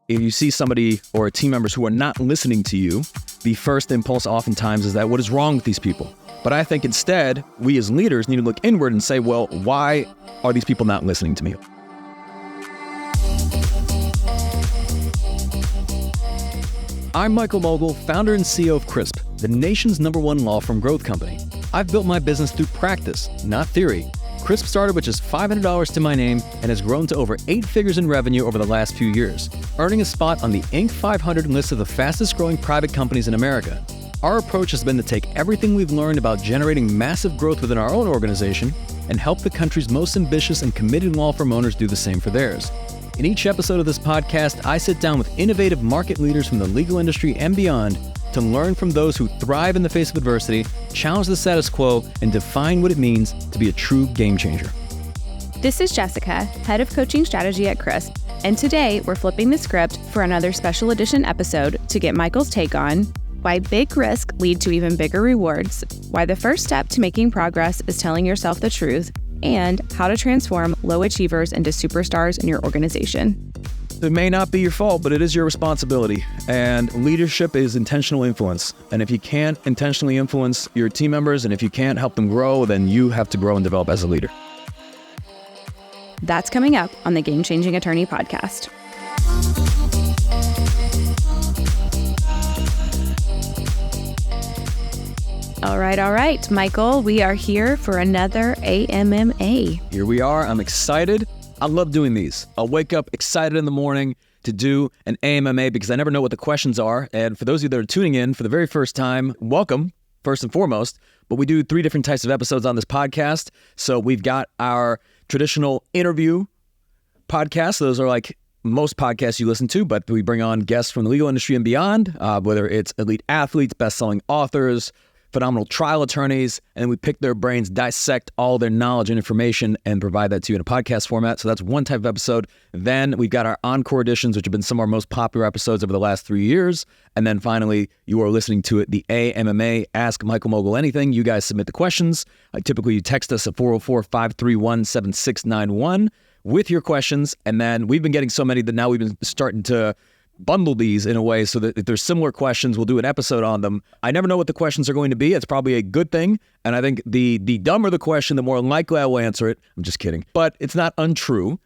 If you see somebody or team members who are not listening to you, the first impulse oftentimes is that what is wrong with these people? But I think instead, we as leaders need to look inward and say, well, why are these people not listening to me? I'm Michael Mogill, founder and CEO of Crisp, the nation's #1 law firm growth company. I've built my business through practice, not theory. Crisp started with just $500 to my name and has grown to over 8 figures in revenue over the last few years, earning a spot on the Inc. 500 list of the fastest growing private companies in America. Our approach has been to take everything we've learned about generating massive growth within our own organization and help the country's most ambitious and committed law firm owners do the same for theirs. In each episode of this podcast, I sit down with innovative market leaders from the legal industry and beyond to learn from those who thrive in the face of adversity, challenge the status quo, and define what it means to be a true game changer. This is Jessica, Head of Coaching Strategy at Crisp, and today we're flipping the script for another special edition episode to get Michael's take on why big risk lead to even bigger rewards, why the first step to making progress is telling yourself the truth, and how to transform low achievers into superstars in your organization. It may not be your fault, but it is your responsibility. And leadership is intentional influence. And if you can't intentionally influence your team members, and if you can't help them grow, then you have to grow and develop as a leader. That's coming up on the Game Changing Attorney podcast. All right, Michael, we are here for another AMMA. Here we are. I'm excited. I love doing these. I'll wake up excited in the morning to do an AMMA because I never know what the questions are. And for those of you that are tuning in for the very first time, welcome, first and foremost. But we do 3 different types of episodes on this podcast. So we've got our traditional interview podcasts. Those are like most podcasts you listen to, but we bring on guests from the legal industry and beyond, whether it's elite athletes, best-selling authors, phenomenal trial attorneys, and we pick their brains, dissect all their knowledge and information, and provide that to you in a podcast format. So that's one type of episode. Then we've got our encore editions, which have been some of our most popular episodes over the last 3 years. And then finally, you are listening to it, the AMMA, Ask Michael Mogill Anything. You guys submit the questions. Typically, you text us at 404-531-7691 with your questions. And then we've been getting so many that now we've been starting to bundle these in a way so that if there's similar questions, we'll do an episode on them. I never know what the questions are going to be. It's probably a good thing. And I think the dumber the question, the more likely I will answer it. I'm just kidding. But it's not untrue.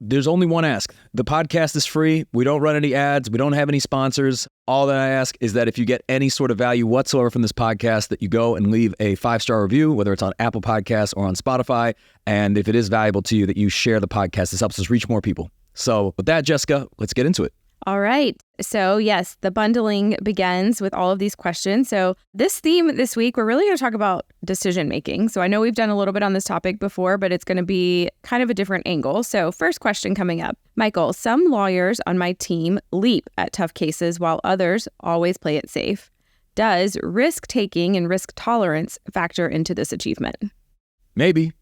There's only one ask. The podcast is free. We don't run any ads. We don't have any sponsors. All that I ask is that if you get any sort of value whatsoever from this podcast, that you go and leave a 5-star review, whether it's on Apple Podcasts or on Spotify. And if it is valuable to you, that you share the podcast. This helps us reach more people. So with that, Jessica, let's get into it. All right. So yes, the bundling begins with all of these questions. So this theme this week, we're really going to talk about decision making. So I know we've done a little bit on this topic before, but it's going to be kind of a different angle. So first question coming up. Michael, some lawyers on my team leap at tough cases while others always play it safe. Does risk taking and risk tolerance factor into this achievement? Maybe.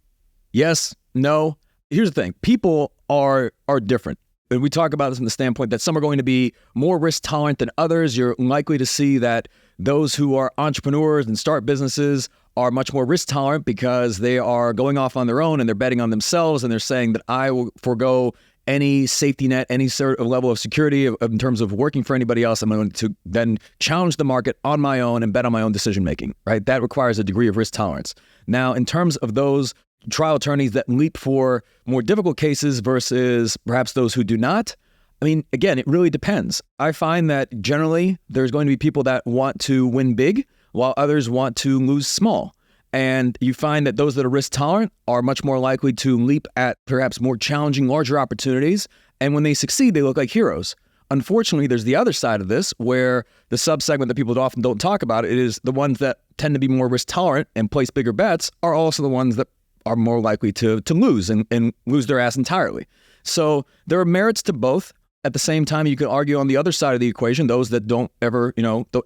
Yes. No. Here's the thing. People are different. And we talk about this from the standpoint that some are going to be more risk tolerant than others. You're likely to see that those who are entrepreneurs and start businesses are much more risk tolerant because they are going off on their own and they're betting on themselves and they're saying that I will forego any safety net, any sort of level of security in terms of working for anybody else. I'm going to then challenge the market on my own and bet on my own decision making, right? That requires a degree of risk tolerance. Now, in terms of those trial attorneys that leap for more difficult cases versus perhaps those who do not, I mean, again, it really depends. I find that generally there's going to be people that want to win big while others want to lose small. And you find that those that are risk tolerant are much more likely to leap at perhaps more challenging, larger opportunities. And when they succeed, they look like heroes. Unfortunately, there's the other side of this where the subsegment that people often don't talk about, it is the ones that tend to be more risk tolerant and place bigger bets are also the ones that are more likely to lose and lose their ass entirely. So there are merits to both. At the same time, you could argue on the other side of the equation, those that don't ever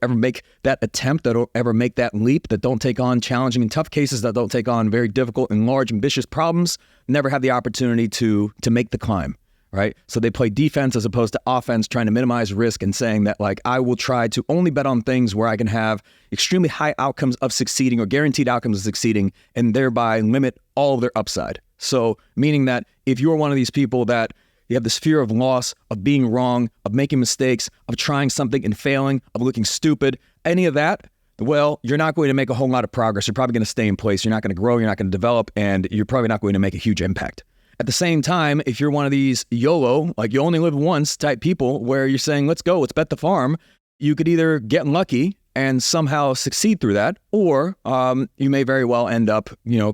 make that attempt, that don't ever make that leap, that don't take on challenging and tough cases, that don't take on very difficult and large, ambitious problems, never have the opportunity to make the climb, right? So they play defense as opposed to offense, trying to minimize risk and saying that, like, I will try to only bet on things where I can have extremely high outcomes of succeeding or guaranteed outcomes of succeeding and thereby limit all of their upside. So meaning that if you're one of these people that you have this fear of loss, of being wrong, of making mistakes, of trying something and failing, of looking stupid, any of that, well, you're not going to make a whole lot of progress. You're probably going to stay in place. You're not going to grow. You're not going to develop, and you're probably not going to make a huge impact. At the same time, if you're one of these YOLO, like you only live once type people where you're saying, let's go, let's bet the farm, you could either get lucky and somehow succeed through that, or you may very well end up,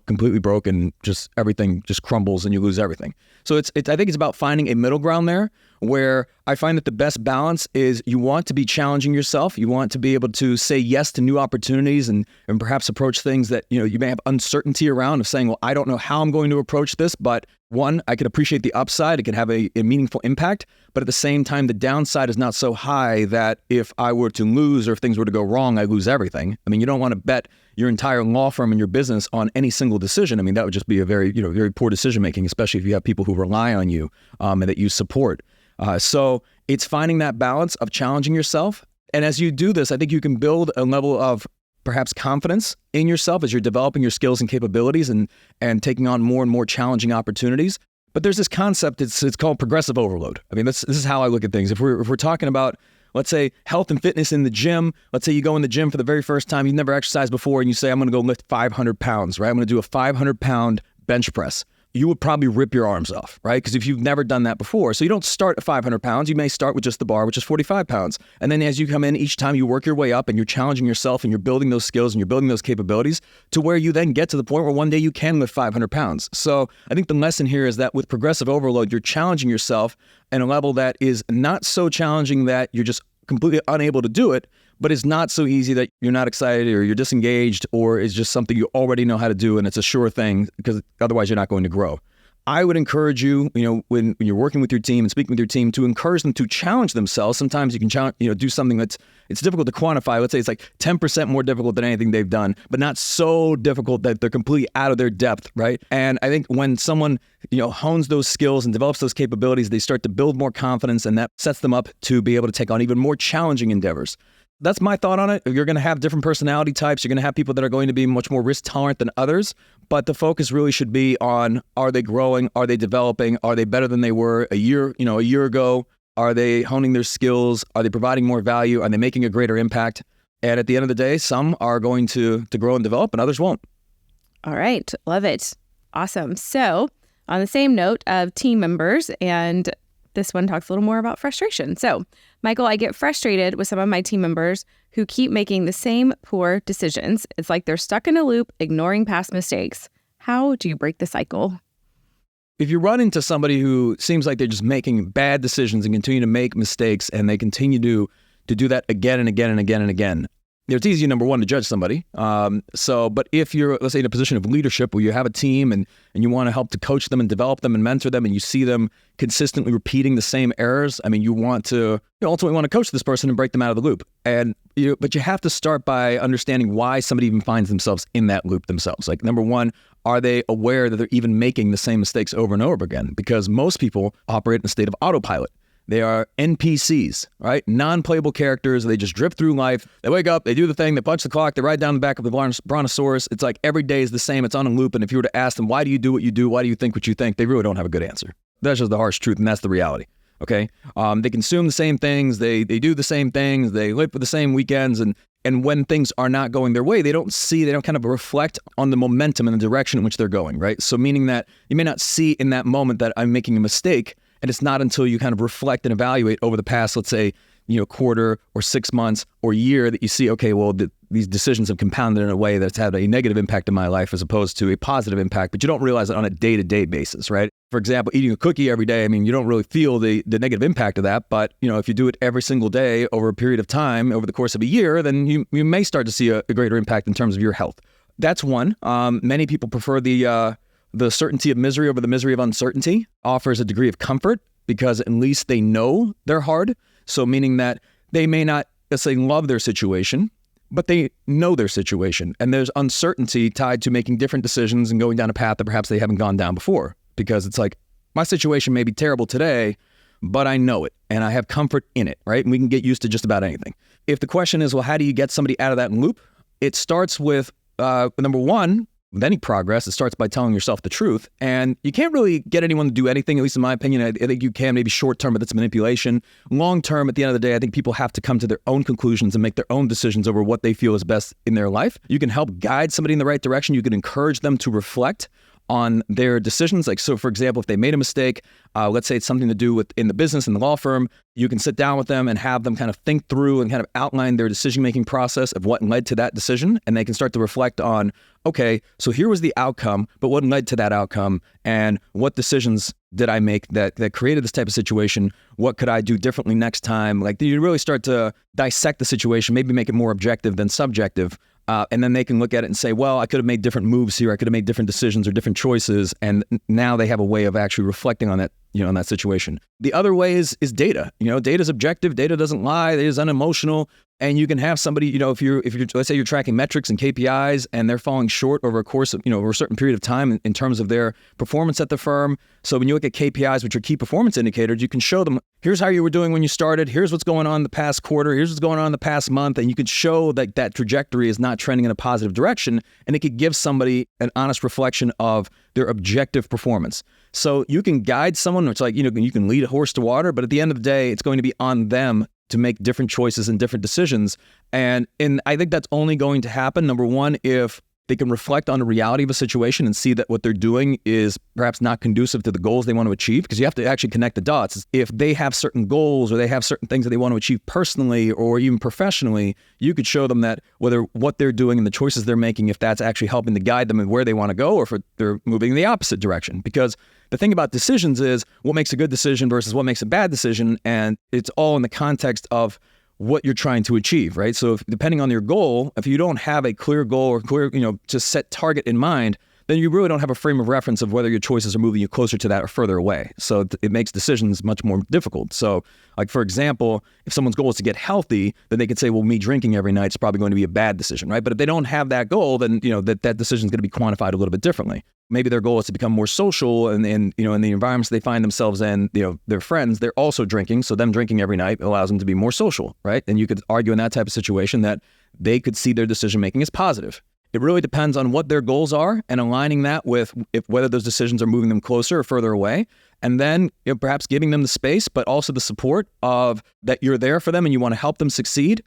completely broke and just everything just crumbles and you lose everything. So I think it's about finding a middle ground there, where I find that the best balance is you want to be challenging yourself. You want to be able to say yes to new opportunities and perhaps approach things that, you may have uncertainty around, of saying, well, I don't know how I'm going to approach this, but one, I can appreciate the upside. It can have a meaningful impact, but at the same time, the downside is not so high that if I were to lose or if things were to go wrong, I lose everything. I mean, you don't want to bet your entire law firm and your business on any single decision. I mean, that would just be a very, very poor decision making, especially if you have people who rely on you and that you support. So it's finding that balance of challenging yourself. And as you do this, I think you can build a level of perhaps confidence in yourself as you're developing your skills and capabilities and taking on more and more challenging opportunities. But there's this concept, it's called progressive overload. I mean, this is how I look at things. If we're talking about, let's say, health and fitness in the gym, let's say you go in the gym for the very first time, you've never exercised before, and you say, I'm going to go lift 500 pounds, right? I'm going to do a 500 pound bench press. You would probably rip your arms off, right? Because if you've never done that before. So you don't start at 500 pounds. You may start with just the bar, which is 45 pounds. And then as you come in, each time you work your way up and you're challenging yourself and you're building those skills and you're building those capabilities to where you then get to the point where one day you can lift 500 pounds. So I think the lesson here is that with progressive overload, you're challenging yourself at a level that is not so challenging that you're just completely unable to do it, but it's not so easy that you're not excited or you're disengaged, or it's just something you already know how to do and it's a sure thing, because otherwise you're not going to grow. I would encourage you, when you're working with your team and speaking with your team, to encourage them to challenge themselves. Sometimes you can do something it's difficult to quantify. Let's say it's like 10% more difficult than anything they've done, but not so difficult that they're completely out of their depth, right? And I think when someone, hones those skills and develops those capabilities, they start to build more confidence, and that sets them up to be able to take on even more challenging endeavors. That's my thought on it. You're going to have different personality types. You're going to have people that are going to be much more risk tolerant than others. But the focus really should be on, are they growing? Are they developing? Are they better than they were a year ago? Are they honing their skills? Are they providing more value? Are they making a greater impact? And at the end of the day, some are going to grow and develop and others won't. All right. Love it. Awesome. So on the same note of team members, and this one talks a little more about frustration. So, Michael, I get frustrated with some of my team members who keep making the same poor decisions. It's like they're stuck in a loop, ignoring past mistakes. How do you break the cycle? If you run into somebody who seems like they're just making bad decisions and continue to make mistakes, and they continue to do that again and again and again and again, it's easy, number one, to judge somebody. But if you're, let's say, in a position of leadership where you have a team and you want to help to coach them and develop them and mentor them, and you see them consistently repeating the same errors, I mean, you ultimately want to coach this person and break them out of the loop. But you have to start by understanding why somebody even finds themselves in that loop themselves. Like, number one, are they aware that they're even making the same mistakes over and over again? Because most people operate in a state of autopilot. They are NPCs, right? Non-playable characters. They just drift through life. They wake up, they do the thing, they punch the clock, they ride down the back of the brontosaurus. It's like every day is the same. It's on a loop. And if you were to ask them, why do you do what you do? Why do you think what you think? They really don't have a good answer. That's just the harsh truth, and that's the reality, okay? They consume the same things. They do the same things. They live for the same weekends. And when things are not going their way, they don't kind of reflect on the momentum and the direction in which they're going, right? So meaning that you may not see in that moment that I'm making a mistake, and it's not until you kind of reflect and evaluate over the past, let's say, quarter or 6 months or year that you see, okay, well, these decisions have compounded in a way that's had a negative impact in my life as opposed to a positive impact, but you don't realize it on a day-to-day basis, right? For example, eating a cookie every day, I mean, you don't really feel the negative impact of that, but, if you do it every single day over a period of time, over the course of a year, then you may start to see a greater impact in terms of your health. That's one. Many people prefer the certainty of misery over the misery of uncertainty. Offers a degree of comfort because at least they know they're hard. So meaning that they may not, let's say, love their situation, but they know their situation. And there's uncertainty tied to making different decisions and going down a path that perhaps they haven't gone down before. Because it's like, my situation may be terrible today, but I know it and I have comfort in it, right? And we can get used to just about anything. If the question is, well, how do you get somebody out of that loop? It starts with, number one, with any progress, it starts by telling yourself the truth. And you can't really get anyone to do anything, at least in my opinion. I think you can maybe short term, but that's manipulation. Long term, at the end of the day, I think people have to come to their own conclusions and make their own decisions over what they feel is best in their life. You can help guide somebody in the right direction. You can encourage them to reflect on their decisions. Like, so for example, if they made a mistake, let's say it's something to do with in the business, in the law firm, you can sit down with them and have them kind of think through and kind of outline their decision-making process of what led to that decision. And they can start to reflect on, okay, so here was the outcome, but what led to that outcome, and what decisions did I make that created this type of situation? What could I do differently next time? Like, you really start to dissect the situation, maybe make it more objective than subjective. And then they can look at it and say, well, I could have made different moves here. I could have made different decisions or different choices. And now they have a way of actually reflecting on that, in that situation. The other way is data. Data is objective. Data doesn't lie. It is unemotional. And you can have somebody, if you're let's say you're tracking metrics and KPIs and they're falling short over a course of, over a certain period of time in terms of their performance at the firm. So when you look at KPIs, which are key performance indicators, you can show them, here's how you were doing when you started. Here's what's going on in the past quarter. Here's what's going on in the past month. And you can show that trajectory is not trending in a positive direction. And it could give somebody an honest reflection of their objective performance. So you can guide someone, it's like, you can lead a horse to water, but at the end of the day, it's going to be on them to make different choices and different decisions. And I think that's only going to happen, number one, if they can reflect on the reality of a situation and see that what they're doing is perhaps not conducive to the goals they want to achieve, because you have to actually connect the dots. If they have certain goals or they have certain things that they want to achieve personally or even professionally, you could show them that whether what they're doing and the choices they're making, if that's actually helping to guide them in where they want to go, or if they're moving in the opposite direction. Because the thing about decisions is what makes a good decision versus what makes a bad decision, and it's all in the context of what you're trying to achieve, right? So depending on your goal, if you don't have a clear goal or clear, just set target in mind, then you really don't have a frame of reference of whether your choices are moving you closer to that or further away. So it makes decisions much more difficult. So like, for example, if someone's goal is to get healthy, then they could say, well, me drinking every night is probably going to be a bad decision, right? But if they don't have that goal, then, that decision is going to be quantified a little bit differently. Maybe their goal is to become more social and in the environments they find themselves in, their friends, they're also drinking. So them drinking every night allows them to be more social, right? And you could argue in that type of situation that they could see their decision-making as positive. It really depends on what their goals are and aligning that with whether those decisions are moving them closer or further away. And then perhaps giving them the space, but also the support of that you're there for them and you want to help them succeed.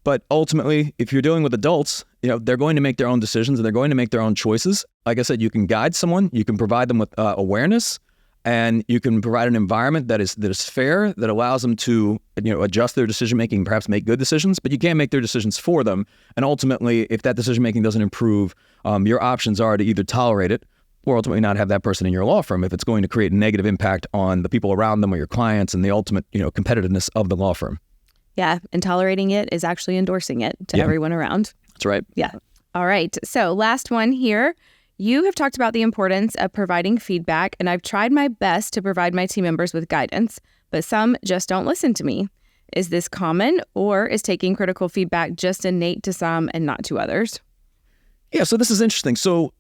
But ultimately, if you're dealing with adults, they're going to make their own decisions and they're going to make their own choices. Like I said, you can guide someone, you can provide them with awareness, and you can provide an environment that is fair, that allows them to adjust their decision making, perhaps make good decisions. But you can't make their decisions for them. And ultimately, if that decision making doesn't improve, your options are to either tolerate it or ultimately not have that person in your law firm if it's going to create a negative impact on the people around them or your clients and the ultimate competitiveness of the law firm. Yeah, and tolerating it is actually endorsing it to everyone around. That's right. Yeah. All right. So last one here. You have talked about the importance of providing feedback, and I've tried my best to provide my team members with guidance, but some just don't listen to me. Is this common, or is taking critical feedback just innate to some and not to others? Yeah, so this is interesting. So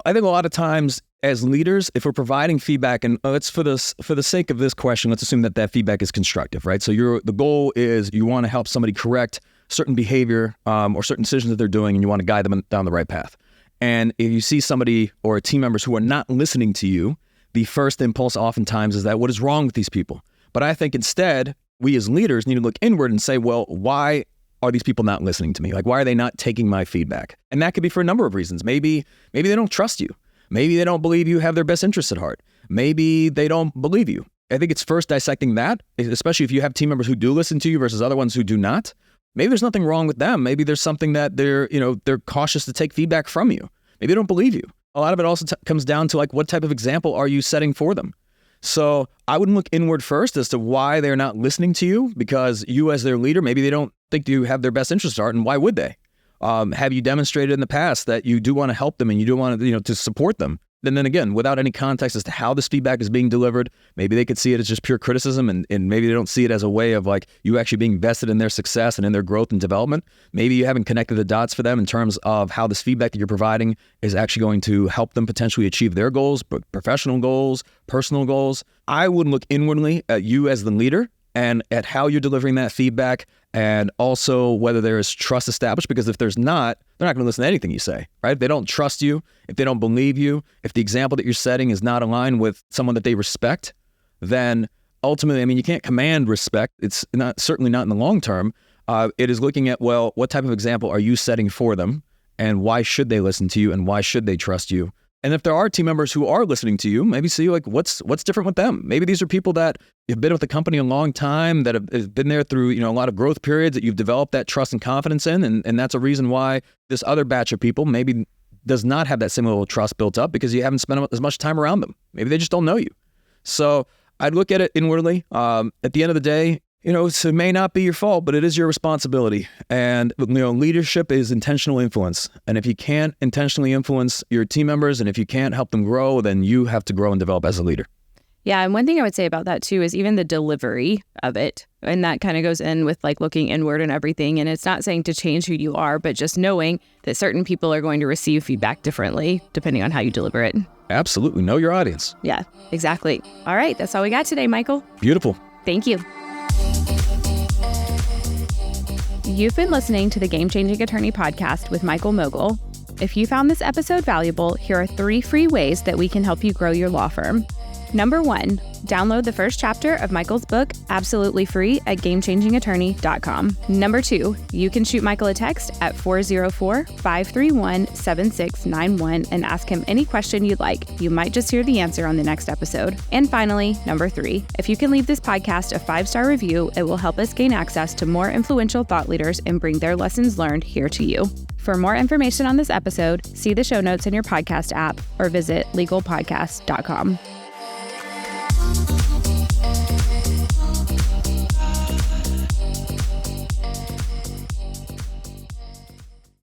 I think a lot of times as leaders, if we're providing feedback, and let's for the sake of this question, let's assume that feedback is constructive, right? So the goal is you want to help somebody correct certain behavior or certain decisions that they're doing, and you want to guide them down the right path. And if you see somebody or team members who are not listening to you, the first impulse oftentimes is that what is wrong with these people? But I think instead, we as leaders need to look inward and say, well, why are these people not listening to me? Like, why are they not taking my feedback? And that could be for a number of reasons. Maybe they don't trust you. Maybe they don't believe you have their best interests at heart. Maybe they don't believe you. I think it's first dissecting that, especially if you have team members who do listen to you versus other ones who do not. Maybe there's nothing wrong with them. Maybe there's something that they're cautious to take feedback from you. Maybe they don't believe you. A lot of it also comes down to like, what type of example are you setting for them? So I would look inward first as to why they're not listening to you, because you as their leader, maybe they don't think you have their best interests at heart, and why would they? Have you demonstrated in the past that you do want to help them and you do want to, to support them? And then again, without any context as to how this feedback is being delivered, maybe they could see it as just pure criticism and maybe they don't see it as a way of like you actually being vested in their success and in their growth and development. Maybe you haven't connected the dots for them in terms of how this feedback that you're providing is actually going to help them potentially achieve their goals, but professional goals, personal goals. I would look inwardly at you as the leader and at how you're delivering that feedback, and also whether there is trust established, because if there's not, they're not going to listen to anything you say, right? If they don't trust you, if they don't believe you, if the example that you're setting is not aligned with someone that they respect, then ultimately, I mean, you can't command respect. It's certainly not in the long term. It is looking at, well, what type of example are you setting for them, and why should they listen to you, and why should they trust you? And if there are team members who are listening to you, maybe see like what's different with them. Maybe these are people that have been with the company a long time, that have been there through a lot of growth periods that you've developed that trust and confidence in, and that's a reason why this other batch of people maybe does not have that same level of trust built up, because you haven't spent as much time around them. Maybe they just don't know you. So I'd look at it inwardly. At the end of the day, it may not be your fault, but it is your responsibility. And leadership is intentional influence. And if you can't intentionally influence your team members, and if you can't help them grow, then you have to grow and develop as a leader. Yeah, and one thing I would say about that too is even the delivery of it. And that kind of goes in with like looking inward and everything. And it's not saying to change who you are, but just knowing that certain people are going to receive feedback differently depending on how you deliver it. Absolutely. Know your audience. Yeah, exactly. All right, that's all we got today, Michael. Beautiful. Thank you. You've been listening to the Game Changing Attorney podcast with Michael Mogill. If you found this episode valuable, here are 3 free ways that we can help you grow your law firm. Number 1, download the first chapter of Michael's book absolutely free at gamechangingattorney.com. Number 2, you can shoot Michael a text at 404-531-7691 and ask him any question you'd like. You might just hear the answer on the next episode. And finally, number 3, if you can leave this podcast a 5-star review, it will help us gain access to more influential thought leaders and bring their lessons learned here to you. For more information on this episode, see the show notes in your podcast app or visit legalpodcast.com.